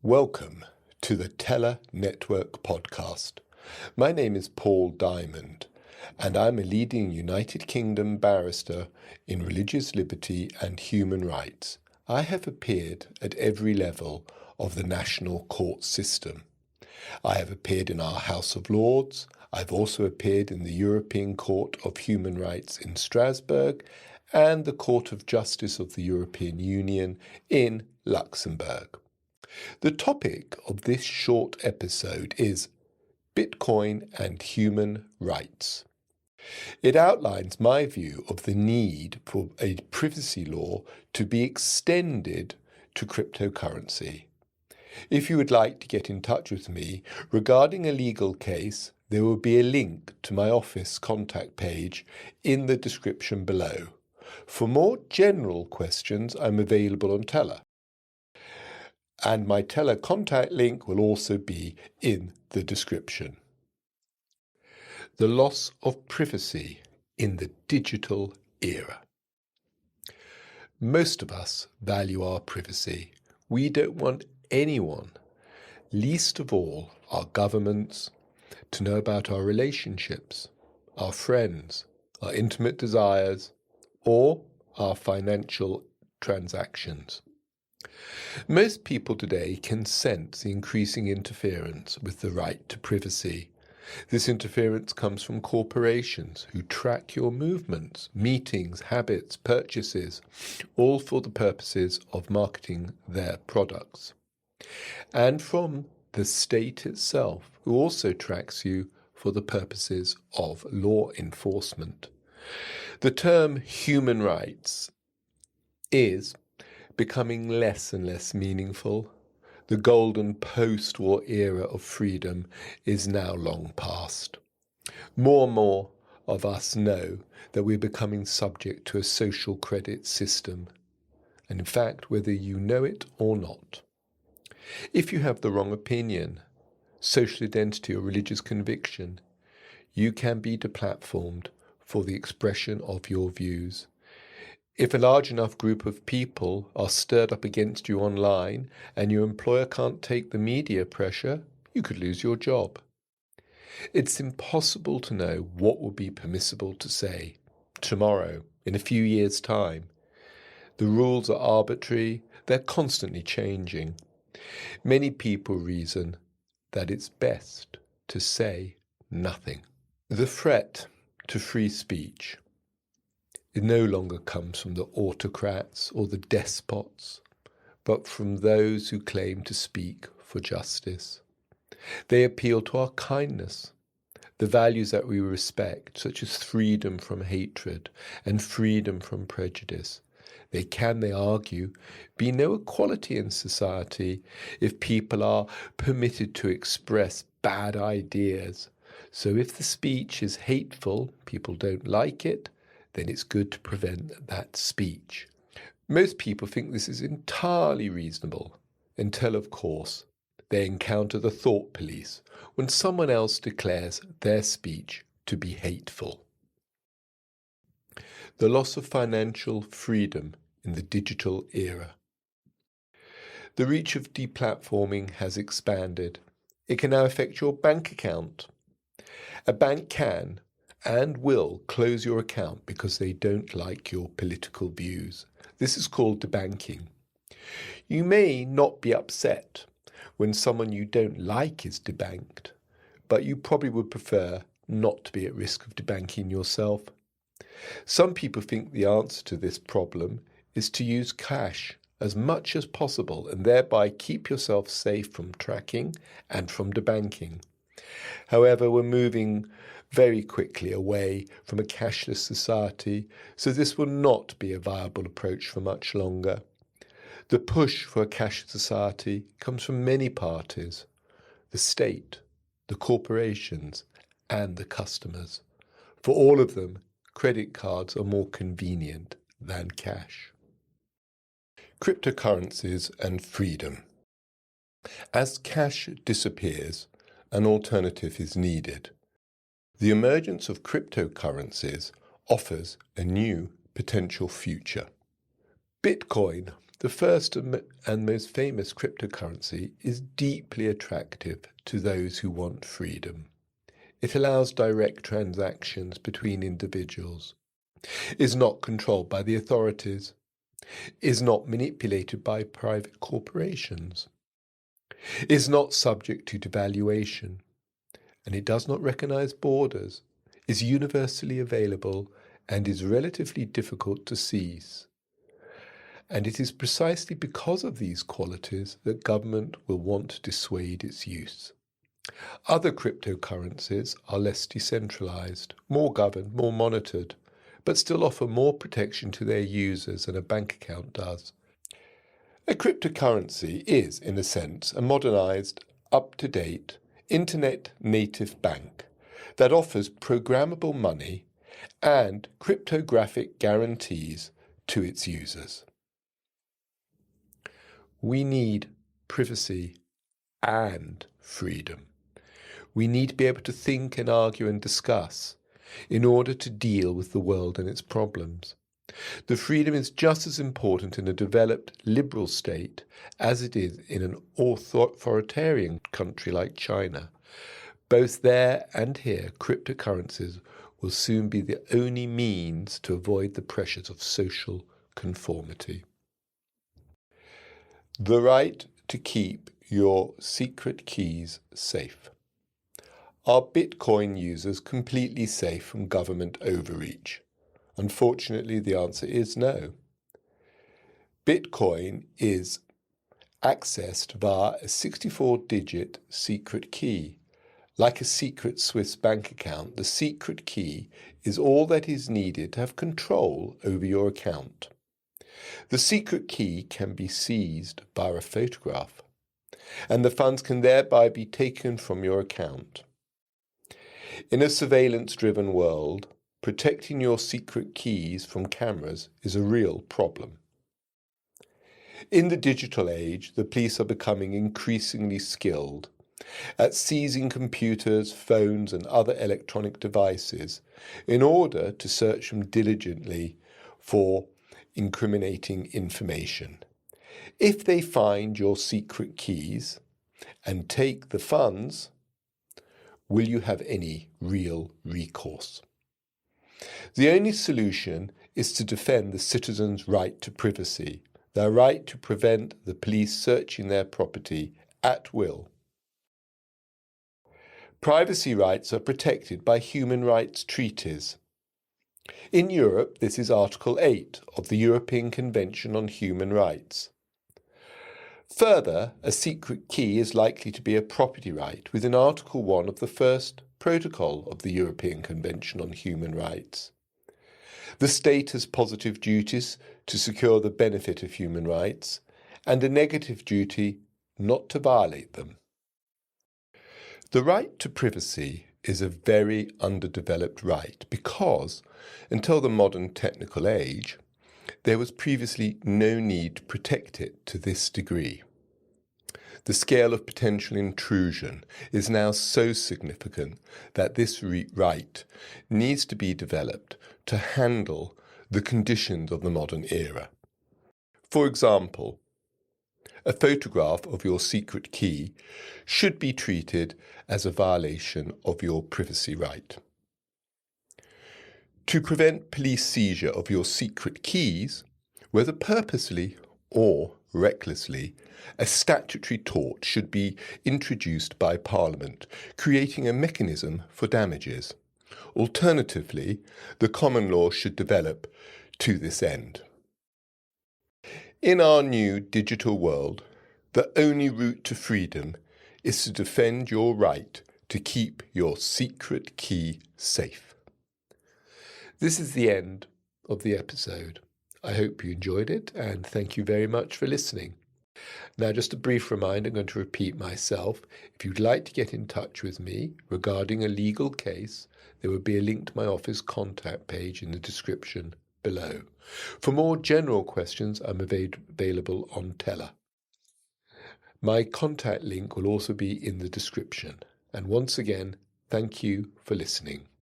Welcome to the Tela Network podcast. My name is Paul Diamond, and I'm a leading United Kingdom barrister in religious liberty and human rights. I have appeared at every level of the national court system. I have appeared in our House of Lords. I've also appeared in the European Court of Human Rights in Strasbourg and the Court of Justice of the European Union in Luxembourg. The topic of this short episode is Bitcoin and human rights. It outlines my view of the need for a privacy law to be extended to cryptocurrency. If you would like to get in touch with me regarding a legal case, there will be a link to my office contact page in the description below. For more general questions, I'm available on Tela. And my Tela contact link will also be in the description. The loss of privacy in the digital era. Most of us value our privacy. We don't want anyone, least of all our governments, to know about our relationships, our friends, our intimate desires, or our financial transactions. Most people today can sense the increasing interference with the right to privacy. This interference comes from corporations who track your movements, meetings, habits, purchases, all for the purposes of marketing their products. And from the state itself, who also tracks you for the purposes of law enforcement. The term human rights is becoming less and less meaningful. The golden post-war era of freedom is now long past. More and more of us know that we're becoming subject to a social credit system, and in fact, whether you know it or not. If you have the wrong opinion, social identity or religious conviction, you can be deplatformed for the expression of your views. If a large enough group of people are stirred up against you online and your employer can't take the media pressure, you could lose your job. It's impossible to know what will be permissible to say tomorrow, in a few years' time. The rules are arbitrary, they're constantly changing. Many people reason that it's best to say nothing. The threat to free speech. It no longer comes from the autocrats or the despots, but from those who claim to speak for justice. They appeal to our kindness, the values that we respect, such as freedom from hatred and freedom from prejudice. They argue, be no equality in society if people are permitted to express bad ideas. So if the speech is hateful, people don't like it, then it's good to prevent that speech. Most people think this is entirely reasonable until, of course, they encounter the thought police when someone else declares their speech to be hateful. The loss of financial freedom in the digital era. The reach of deplatforming has expanded. It can now affect your bank account. A bank can and will close your account because they don't like your political views. This is called debanking. You may not be upset when someone you don't like is debanked, but you probably would prefer not to be at risk of debanking yourself. Some people think the answer to this problem is to use cash as much as possible and thereby keep yourself safe from tracking and from debanking. However, we're moving very quickly away from a cashless society, so this will not be a viable approach for much longer. The push for a cashless society comes from many parties: the state, the corporations, and the customers. For all of them, credit cards are more convenient than cash. Cryptocurrencies and freedom. As cash disappears, an alternative is needed. The emergence of cryptocurrencies offers a new potential future. Bitcoin The first and most famous cryptocurrency is deeply attractive to those who want freedom. It allows direct transactions between individuals, is not controlled by the authorities, is not manipulated by private corporations, is not subject to devaluation, and it does not recognize borders, is universally available, and is relatively difficult to seize. And it is precisely because of these qualities that government will want to dissuade its use. Other cryptocurrencies are less decentralized, more governed, more monitored, but still offer more protection to their users than a bank account does. A cryptocurrency is, in a sense, a modernized, up-to-date, internet-native bank that offers programmable money and cryptographic guarantees to its users. We need privacy and freedom. We need to be able to think and argue and discuss in order to deal with the world and its problems. The freedom is just as important in a developed liberal state as it is in an authoritarian country like China. Both there and here, cryptocurrencies will soon be the only means to avoid the pressures of social conformity. The right to keep your secret keys safe. Are Bitcoin users completely safe from government overreach? Unfortunately, the answer is no. Bitcoin is accessed via a 64-digit secret key. Like a secret Swiss bank account, the secret key is all that is needed to have control over your account. The secret key can be seized via a photograph, and the funds can thereby be taken from your account. In a surveillance-driven world, protecting your secret keys from cameras is a real problem. In the digital age, the police are becoming increasingly skilled at seizing computers, phones, and other electronic devices in order to search them diligently for incriminating information. If they find your secret keys and take the funds, will you have any real recourse? The only solution is to defend the citizens' right to privacy, their right to prevent the police searching their property at will. Privacy rights are protected by human rights treaties. In Europe, this is Article 8 of the European Convention on Human Rights. Further, a secret key is likely to be a property right within Article 1 of the first protocol of the European Convention on Human Rights. The state has positive duties to secure the benefit of human rights and a negative duty not to violate them. The right to privacy is a very underdeveloped right because, until the modern technical age, there was previously no need to protect it to this degree. The scale of potential intrusion is now so significant that this right needs to be developed to handle the conditions of the modern era. For example, a photograph of your secret key should be treated as a violation of your privacy right. To prevent police seizure of your secret keys, whether purposely or recklessly, a statutory tort should be introduced by Parliament, creating a mechanism for damages. Alternatively, the common law should develop to this end. In our new digital world, the only route to freedom is to defend your right to keep your secret key safe. This is the end of the episode. I hope you enjoyed it, and thank you very much for listening. Now, just a brief reminder, I'm going to repeat myself. If you'd like to get in touch with me regarding a legal case, there will be a link to my office contact page in the description below. For more general questions, I'm available on Tela. My contact link will also be in the description. And once again, thank you for listening.